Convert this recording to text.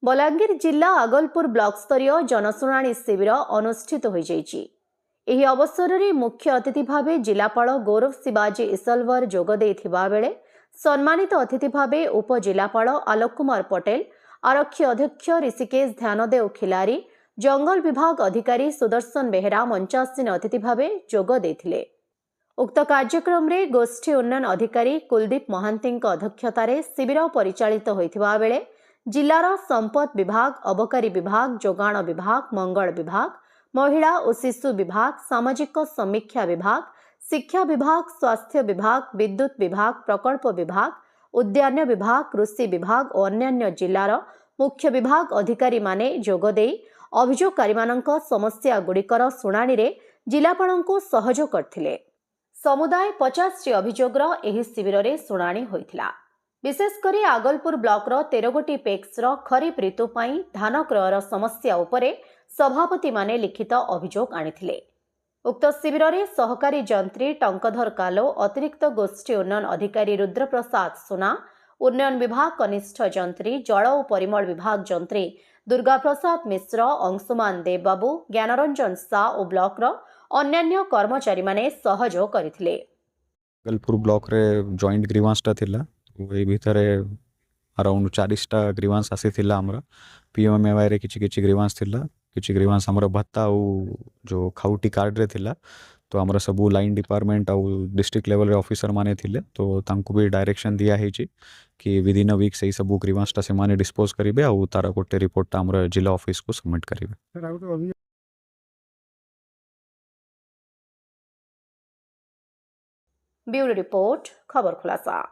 बलांगीर जिला आगलपुर ब्लॉक स्तरीय जनशुणाणी शिविर अनुष्ठित हो जाइछि। एही अवसर में मुख्य अतिथि भावे जिलापाल गौरव शिवाजी इसलवर जोग देथिबा बेले सम्मानित अतिथि भावे उपजिलापाल आलोक कुमार पटेल, आरक्षी अध्यक्ष ऋषिकेश ध्यानदेव खिलारी, जंगल विभाग अधिकारी सुदर्शन बेहेरा मंचासीन अतिथि भावे जोग देथिले। उक्त कार्यक्रम रे गोष्ठी उन्नयन अधिकारी कुलदीप महांती अध्यक्षतार शिविर परिचालित होइथिबा बेले जिलार संपद विभाग, अबकारी विभाग, जोगाण विभाग, मंगल विभाग, महिला और शिशु विभाग, सामाजिक समीक्षा विभाग, शिक्षा विभाग, स्वास्थ्य विभाग, विद्युत विभाग, प्रकल्प विभाग, उद्यान विभाग, कृषि विभाग और अन्य जिलार मुख्य विभाग अधिकारी माने जोगदे अभियोगकारी मानक समस्या गुड़िकर शुणाणी रे जिलापालंकु सहयोग करथिले। समुदाय 50 अभियोगर एही शिविर रे शुणाणी होइथिला। विशेषकर आगलपुर ब्लॉक 13 गोटी पेक्स खरीफ ऋतु पाई धान क्रयर समस्या उपरे सभापति माने लिखित अभियोग आनिथिले। उक्त शिविर में सहकारी जंत्री टंकधर कालो, अतिरिक्त गोष्ठी उन्नयन अधिकारी रुद्रप्रसाद सुना, उन्नयन विभाग कनिष्ठ जंत्री, जल और परिमल विभाग जंत्री दुर्गा प्रसाद मिश्र, अंशुमान देवबाबू, ज्ञानरंजन सा और ब्लॉक अन्य कर्मचारी माने सहयोग करथिले। आगलपुर ब्लॉक रे जॉइंट ग्रीवांसटा थिला वही भितर अराउंड 40टा ग्रीवांस आसीथिला। हमरा पीएमएवाई रे किछि ग्रीवांस थिला, किछि ग्रीवांस हमरा भत्ता और जो खाउटी कार्ड रे थिला। तो हमरा सबू लाइन डिपार्टमेंट और डिस्ट्रिक्ट लेवल रे ऑफिसर माने थिले, तो तांको भी डायरेक्शन दिया हेछि कि विद इन अ वीक से सब ग्रीवांसटा से माने डिस्पोज करिवे और तारा गोटे रिपोर्ट हमरा जिला ऑफिस को सबमिट करिवे। ब्यूरो रिपोर्ट, खबर खुलासा।